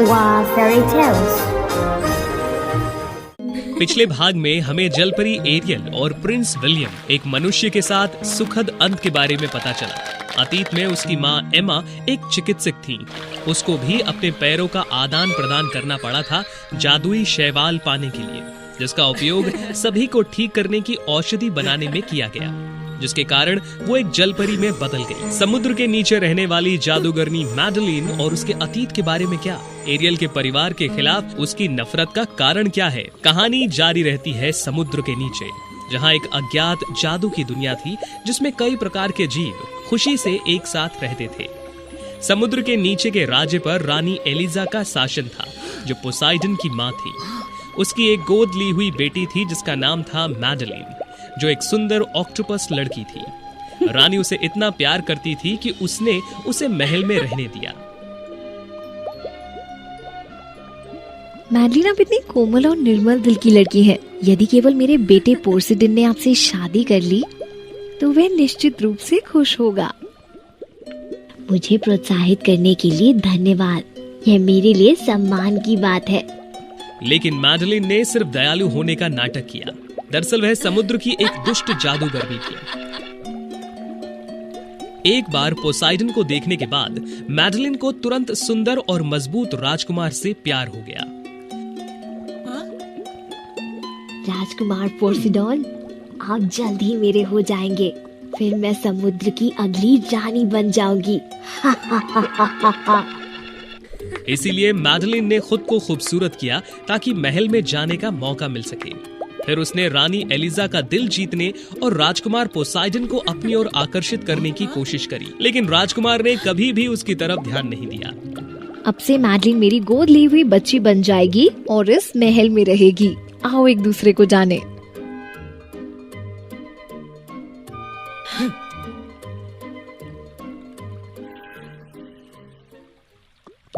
Wow Fairy Tales। पिछले भाग में हमें जलपरी एरियल और प्रिंस विलियम एक मनुष्य के साथ सुखद अंत के बारे में पता चला। अतीत में उसकी माँ एमा एक चिकित्सक थी। उसको भी अपने पैरों का आदान प्रदान करना पड़ा था जादुई शैवाल पाने के लिए, जिसका उपयोग सभी को ठीक करने की औषधि बनाने में किया गया, जिसके कारण वो एक जलपरी में बदल गई। समुद्र के नीचे रहने वाली जादूगरनी मैडलिन और उसके अतीत के बारे में क्या, एरियल के परिवार के खिलाफ उसकी नफरत का कारण क्या है। कहानी जारी रहती है समुद्र के नीचे, जहाँ एक अज्ञात जादू की दुनिया थी जिसमें कई प्रकार के जीव खुशी से एक साथ रहते थे। समुद्र के नीचे के राज्य पर रानी एलिजा का शासन था, जो पोसाइडन की माँ थी। उसकी एक गोद ली हुई बेटी थी जिसका नाम था मैडलिन, जो एक सुंदर ऑक्टोपस लड़की थी। रानी उसे इतना प्यार करती थी कि उसने उसे महल में रहने दिया। मैडलिन आप इतनी कोमल और निर्मल दिल की लड़की है। यदि केवल मेरे बेटे पोर्सिडन ने आपसे शादी कर ली तो वह निश्चित रूप से खुश होगा। मुझे प्रोत्साहित करने के लिए धन्यवाद, यह मेरे लिए सम्मान की बात है। लेकिन मैडलिन ने सिर्फ दयालु होने का नाटक किया। दरअसल वह समुद्र की एक दुष्ट जादूगर भी थी। एक बार पोसाइडन को देखने के बाद मैडलिन को तुरंत सुंदर और मजबूत राजकुमार से प्यार हो गया। राजकुमार पोर्सिडन, आप जल्द ही मेरे हो जाएंगे, फिर मैं समुद्र की अगली रानी बन जाऊंगी। इसीलिए मैडलिन ने खुद को खूबसूरत किया ताकि महल में जाने का मौका मिल सके। फिर उसने रानी एलिजा का दिल जीतने और राजकुमार पोसाइडन को अपनी ओर आकर्षित करने की कोशिश करी, लेकिन राजकुमार ने कभी भी उसकी तरफ ध्यान नहीं दिया। अब से मैडलिन मेरी गोद ली हुई बच्ची बन जाएगी और इस महल में रहेगी। आओ एक दूसरे को जाने।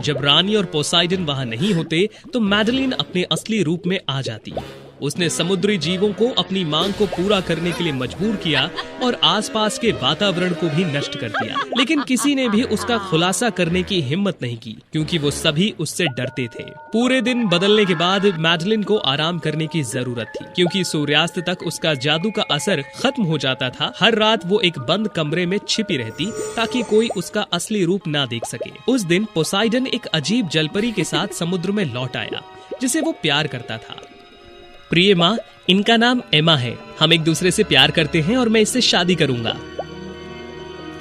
जब रानी और पोसाइडन वहां नहीं होते तो मैडलिन अपने असली रूप में आ जाती। उसने समुद्री जीवों को अपनी मांग को पूरा करने के लिए मजबूर किया और आसपास के वातावरण को भी नष्ट कर दिया। लेकिन किसी ने भी उसका खुलासा करने की हिम्मत नहीं की, क्योंकि वो सभी उससे डरते थे। पूरे दिन बदलने के बाद मैडलिन को आराम करने की जरूरत थी, क्योंकि सूर्यास्त तक उसका जादू का असर खत्म हो जाता था। हर रात वो एक बंद कमरे में छिपी रहती ताकि कोई उसका असली रूप ना देख सके। उस दिन पोसाइडन एक अजीब जलपरी के साथ समुद्र में लौट आया, जिसे वो प्यार करता था। प्रिय माँ, इनका नाम एमा है। हम एक दूसरे से प्यार करते हैं और मैं इससे शादी करूंगा।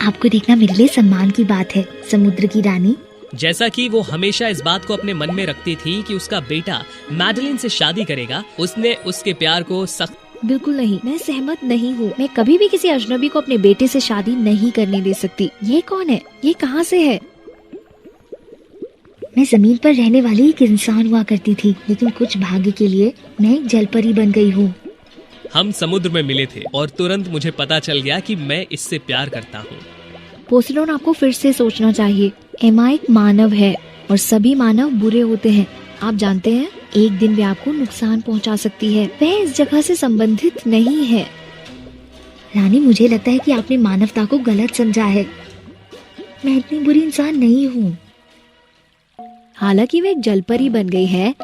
आपको देखना मेरे लिए सम्मान की बात है, समुद्र की रानी। जैसा कि वो हमेशा इस बात को अपने मन में रखती थी कि उसका बेटा मैडलिन से शादी करेगा, उसने उसके प्यार को सख्त बिल्कुल नहीं, मैं सहमत नहीं हूँ। मैं कभी भी किसी अजनबी को अपने बेटे से शादी नहीं करने दे सकती। ये कौन है? ये कहाँ से है? मैं जमीन पर रहने वाली एक इंसान हुआ करती थी, लेकिन कुछ भाग्य के लिए मैं एक जलपरी बन गई हूँ। हम समुद्र में मिले थे और तुरंत मुझे पता चल गया कि मैं इससे प्यार करता हूँ। पोसिडोन, आपको फिर से सोचना चाहिए। एमा एक मानव है और सभी मानव बुरे होते हैं। आप जानते हैं, एक दिन वे आपको नुकसान पहुँचा सकती है। वह इस जगह से संबंधित नहीं है। रानी, मुझे लगता है कि आपने मानवता को गलत समझा है। मैं इतनी बुरी इंसान नहीं हूँ। हालांकि वे एक जलपरी बन गई है,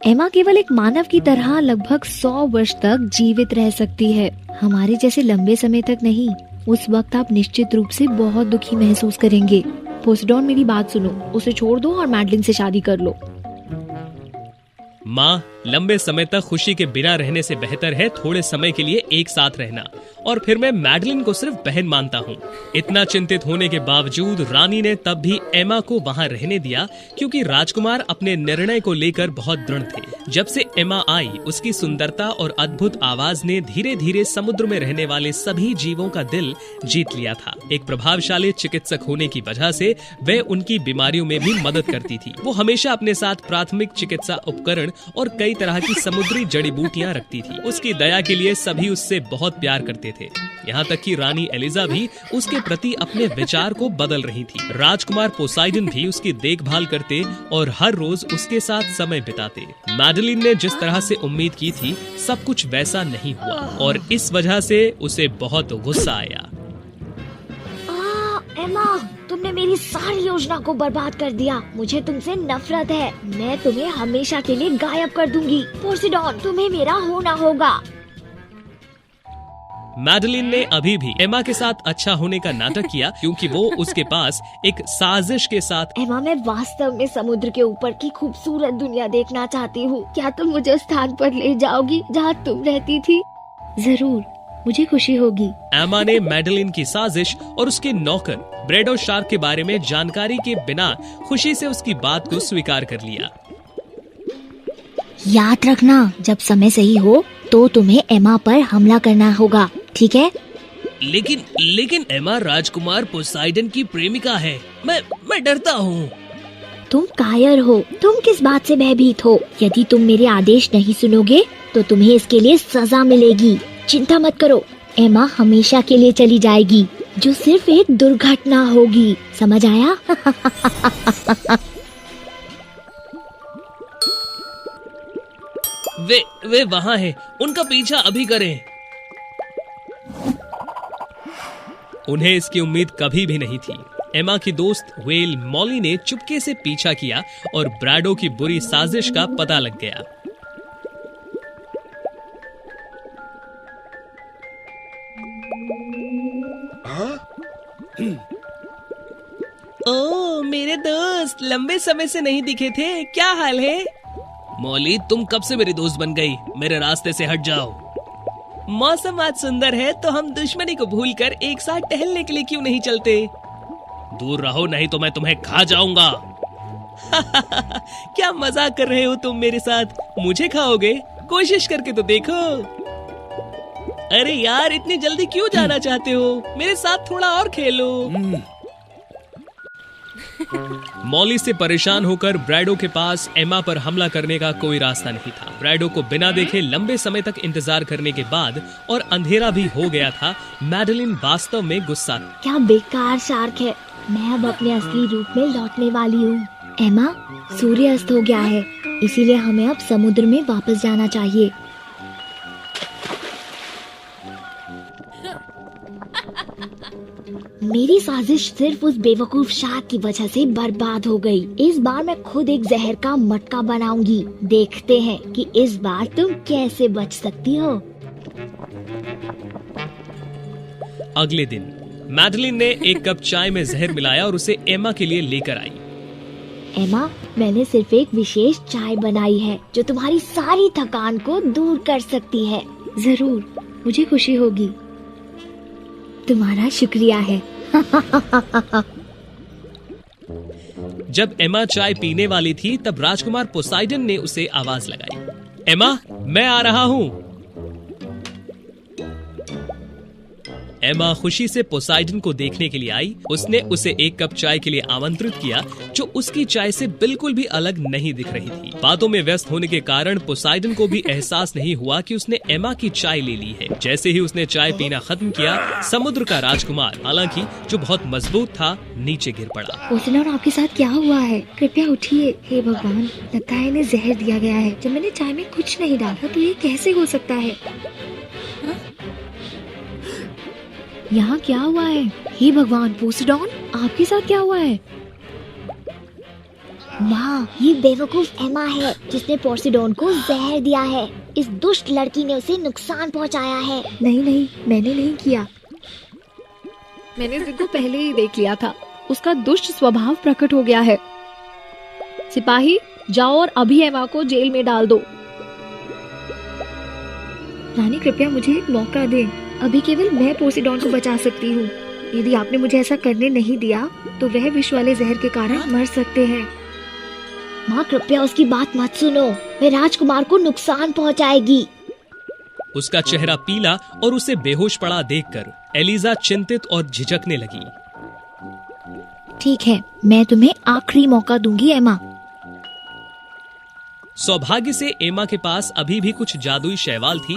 एमा केवल एक मानव की तरह लगभग 100 वर्ष तक जीवित रह सकती है, हमारे जैसे लंबे समय तक नहीं। उस वक्त आप निश्चित रूप से बहुत दुखी महसूस करेंगे। पोसिडोन, मेरी बात सुनो, उसे छोड़ दो और मैडलिन से शादी कर लो। माँ, लंबे समय तक खुशी के बिना रहने से बेहतर है थोड़े समय के लिए एक साथ रहना। और फिर मैं मैडलिन को सिर्फ बहन मानता हूँ। इतना चिंतित होने के बावजूद रानी ने तब भी एमा को वहाँ रहने दिया, क्योंकि राजकुमार अपने निर्णय को लेकर बहुत दृढ़ थे। जब से एमा आई, उसकी सुंदरता और अद्भुत आवाज ने धीरे धीरे समुद्र में रहने वाले सभी जीवों का दिल जीत लिया था। एक प्रभावशाली चिकित्सक होने की वजह से वह उनकी बीमारियों में भी मदद करती थी। वो हमेशा अपने साथ प्राथमिक चिकित्सा उपकरण और कई तरह की समुद्री जड़ी बूटियां रखती थी। उसकी दया के लिए सभी उससे बहुत प्यार करते थे, यहाँ तक कि रानी एलिजा भी उसके प्रति अपने विचार को बदल रही थी। राजकुमार पोसाइडन भी उसकी देखभाल करते और हर रोज उसके साथ समय बिताते। मैडलिन ने जिस तरह से उम्मीद की थी, सब कुछ वैसा नहीं हुआ और इस वजह से उसे बहुत गुस्सा आया। एमा, तुमने मेरी सारी योजना को बर्बाद कर दिया। मुझे तुमसे नफरत है। मैं तुम्हें हमेशा के लिए गायब कर दूंगी। पोसीडॉन, तुम्हें मेरा होना होगा। मैडलिन ने अभी भी एमा के साथ अच्छा होने का नाटक किया क्योंकि वो उसके पास एक साजिश के साथ। एमा, मैं वास्तव में समुद्र के ऊपर की खूबसूरत दुनिया देखना चाहती हूँ। क्या तुम मुझे उस स्थान पर ले जाओगी जहाँ तुम रहती थी? जरूर, मुझे खुशी होगी। एमा ने मैडलिन की साजिश और उसके नौकर ब्रेडो शार्क के बारे में जानकारी के बिना खुशी से उसकी बात को स्वीकार कर लिया। याद रखना, जब समय सही हो तो तुम्हें एमा पर हमला करना होगा, ठीक है? लेकिन एमा राजकुमार पोसाइडन की प्रेमिका है। मैं डरता हूँ। तुम कायर हो। तुम किस बात से भयभीत हो? यदि तुम मेरे आदेश नहीं सुनोगे तो तुम्हें इसके लिए सजा मिलेगी। चिंता मत करो, एमा हमेशा के लिए चली जाएगी, जो सिर्फ एक दुर्घटना होगी। समझ आया? वे वहाँ हैं। उनका पीछा अभी करें। उन्हें इसकी उम्मीद कभी भी नहीं थी। एमा की दोस्त व्हेल मॉली ने चुपके से पीछा किया और ब्रैडो की बुरी साजिश का पता लग गया। ओ मेरे दोस्त, लंबे समय से नहीं दिखे थे। क्या हाल है? मॉली, तुम कब से मेरी दोस्त बन गई? मेरे रास्ते से हट जाओ। मौसम आज सुंदर है तो हम दुश्मनी को भूलकर एक साथ टहलने के लिए क्यों नहीं चलते? दूर रहो, नहीं तो मैं तुम्हें खा जाऊंगा। क्या मजाक कर रहे हो तुम मेरे साथ? मुझे खाओगे? कोशिश करके तो देखो। अरे यार, इतनी जल्दी क्यों जाना चाहते हो? मेरे साथ थोड़ा और खेलो। मॉली से परेशान होकर ब्रैडो के पास एमा पर हमला करने का कोई रास्ता नहीं था। ब्रैडो को बिना देखे लंबे समय तक इंतजार करने के बाद और अंधेरा भी हो गया था, मैडलिन वास्तव में गुस्सा थी। क्या बेकार शार्क है। मैं अब अपने असली रूप में लौटने वाली हूँ। एमा, सूर्य अस्त हो गया है, इसीलिए हमें अब समुद्र में वापस जाना चाहिए। मेरी साजिश सिर्फ उस बेवकूफ शार्क की वजह से बर्बाद हो गई। इस बार मैं खुद एक जहर का मटका बनाऊंगी। देखते हैं कि इस बार तुम कैसे बच सकती हो। अगले दिन मैडलिन ने एक कप चाय में जहर मिलाया और उसे एमा के लिए लेकर आई। एमा, मैंने सिर्फ एक विशेष चाय बनाई है जो तुम्हारी सारी थकान को दूर कर सकती है। जरूर, मुझे खुशी होगी। तुम्हारा शुक्रिया है। जब एमा चाय पीने वाली थी तब राजकुमार पोसाइडन ने उसे आवाज लगाई। एमा, मैं आ रहा हूँ। एमा खुशी से पोसाइडन को देखने के लिए आई। उसने उसे एक कप चाय के लिए आमंत्रित किया जो उसकी चाय से बिल्कुल भी अलग नहीं दिख रही थी। बातों में व्यस्त होने के कारण पोसाइडन को भी एहसास नहीं हुआ कि उसने एमा की चाय ले ली है। जैसे ही उसने चाय पीना खत्म किया, समुद्र का राजकुमार, हालांकि जो बहुत मजबूत था, नीचे गिर पड़ा। पोसीडॉन, आपके साथ क्या हुआ है? कृपया उठिए। हे भगवान, लगता है इन्हें जहर दिया गया है। जब मैंने चाय में कुछ नहीं डाला तो ये कैसे हो सकता है? यहाँ क्या हुआ है? हे भगवान, पोसीडॉन, आपके साथ क्या हुआ है? माँ, ये बेवकूफ एमा है जिसने पोसीडॉन को जहर दिया है। इस दुष्ट लड़की ने उसे नुकसान पहुँचाया है। नहीं, मैंने नहीं किया। मैंने इसको पहले ही देख लिया था। उसका दुष्ट स्वभाव प्रकट हो गया है। सिपाही, जाओ और अभी एमा को जेल में डाल दो। रानी, कृपया मुझे एक मौका दें। अभी केवल मैं पोसीडॉन को बचा सकती हूँ। यदि आपने मुझे ऐसा करने नहीं दिया तो वह विष वाले जहर के कारण मर सकते हैं। माँ, कृपया उसकी बात मत सुनो। वह राजकुमार को नुकसान पहुँचाएगी। उसका चेहरा पीला और उसे बेहोश पड़ा देखकर एलिजा चिंतित और झिझकने लगी। ठीक है, मैं तुम्हें आखिरी मौका दूंगी एमा। सौभाग्य से एमा के पास अभी भी कुछ जादुई शैवाल थी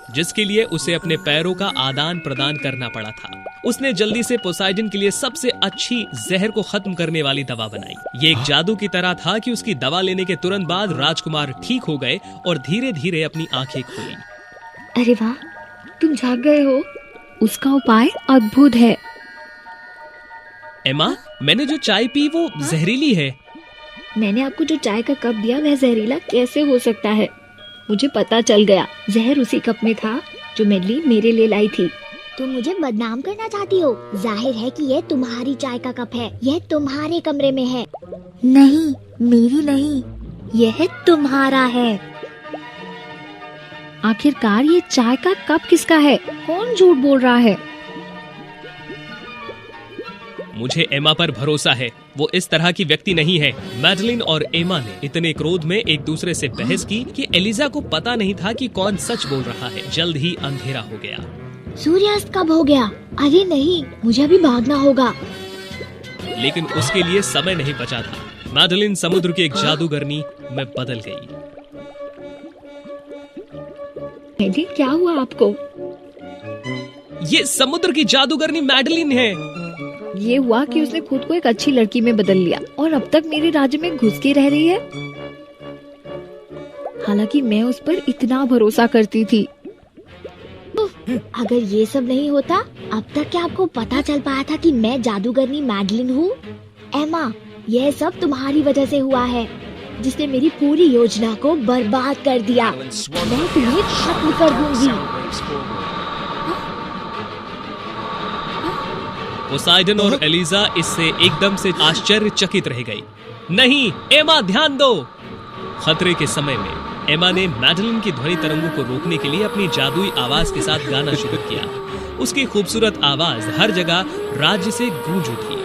जिसके लिए उसे अपने पैरों का आदान प्रदान करना पड़ा था। उसने जल्दी से पोसाइडन के लिए सबसे अच्छी जहर को खत्म करने वाली दवा बनाई। ये एक जादू की तरह था कि उसकी दवा लेने के तुरंत बाद राजकुमार ठीक हो गए और धीरे धीरे अपनी आंखें खोली। अरे वाह, तुम जाग गए हो। उसका उपाय अद्भुत है। एमा, मैंने जो चाय पी वो जहरीली है। मैंने आपको जो चाय का कप दिया वह जहरीला कैसे हो सकता है? मुझे पता चल गया, जहर उसी कप में था जो मैडलिन मेरे लिए लाई थी। तुम मुझे बदनाम करना चाहती हो? जाहिर है कि यह तुम्हारी चाय का कप है, यह तुम्हारे कमरे में है। नहीं, मेरी नहीं, यह तुम्हारा है। आखिरकार ये चाय का कप किसका है? कौन झूठ बोल रहा है? मुझे एमा पर भरोसा है, वो इस तरह की व्यक्ति नहीं है। मैडलिन और एमा ने इतने क्रोध में एक दूसरे से बहस की कि एलिजा को पता नहीं था कि कौन सच बोल रहा है। जल्द ही अंधेरा हो गया। सूर्यास्त कब हो गया? अरे नहीं, मुझे अभी भागना होगा। लेकिन उसके लिए समय नहीं बचा था। मैडलिन समुद्र की एक जादूगरनी में बदल गई। मैडलिन, क्या हुआ आपको? ये समुद्र की जादूगरनी मैडलिन है। ये हुआ कि उसने खुद को एक अच्छी लड़की में बदल लिया और अब तक मेरे राज्य में घुस के रह रही है। हालांकि मैं उस पर इतना भरोसा करती थी। अगर ये सब नहीं होता, अब तक क्या आपको पता चल पाया था कि मैं जादूगरनी मैडलिन हूँ? एमा, यह सब तुम्हारी वजह से हुआ है, जिसने मेरी पूरी योजना को बर्बाद कर दिया। मैं तुम्हें खत्म कर दूंगी। पोसाइडन और एलिजा इससे एकदम से आश्चर्यचकित रह गई। नहीं, एमा ध्यान दो। खतरे के समय में एमा ने मैडलिन की ध्वनि तरंगों को रोकने के लिए अपनी जादुई आवाज के साथ गाना शुरू किया। उसकी खूबसूरत आवाज हर जगह राज्य से गूंज उठी।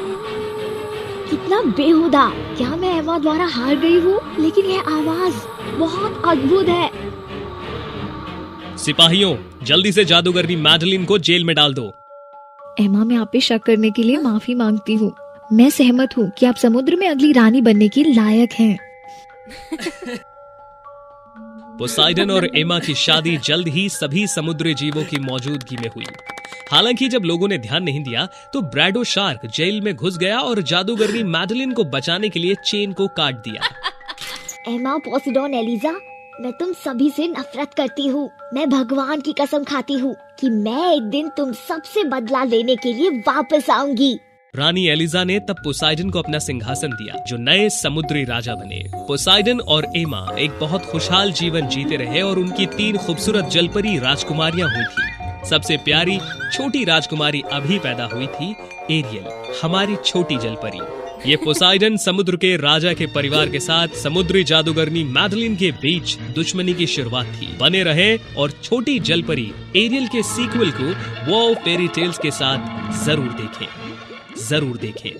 कितना बेहुदा! क्या मैं एमा द्वारा हार गई हूँ? लेकिन यह आवाज बहुत अद्भुत है। सिपाहियों, जल्दी से जादूगरनी मैडलिन को जेल में डाल दो। एमा, मैं आप पे शक करने के लिए माफी मांगती हूँ। मैं सहमत हूँ कि आप समुद्र में अगली रानी बनने की लायक हैं। पोसाइडन और एमा की शादी जल्द ही सभी समुद्री जीवों की मौजूदगी में हुई। हालांकि जब लोगों ने ध्यान नहीं दिया तो ब्रैडो शार्क जेल में घुस गया और जादूगरनी मैडलिन को बचाने के लिए चेन को काट दिया। एमा, पोसिडोन, एलिजा, मैं तुम सभी से नफरत करती हूँ। मैं भगवान की कसम खाती हूँ कि मैं एक दिन तुम सबसे बदला लेने के लिए वापस आऊंगी। रानी एलिजा ने तब पोसाइडन को अपना सिंहासन दिया, जो नए समुद्री राजा बने। पोसाइडन और एमा एक बहुत खुशहाल जीवन जीते रहे और उनकी 3 खूबसूरत जलपरी राजकुमारियां हुई थी। सबसे प्यारी छोटी राजकुमारी अभी पैदा हुई थी, एरियल, हमारी छोटी जलपरी। ये पोसाइडन समुद्र के राजा के परिवार के साथ समुद्री जादूगरनी मैडलिन के बीच दुश्मनी की शुरुआत थी। बने रहे और छोटी जलपरी एरियल के सीक्वल को वो फेरी टेल्स के साथ जरूर देखें।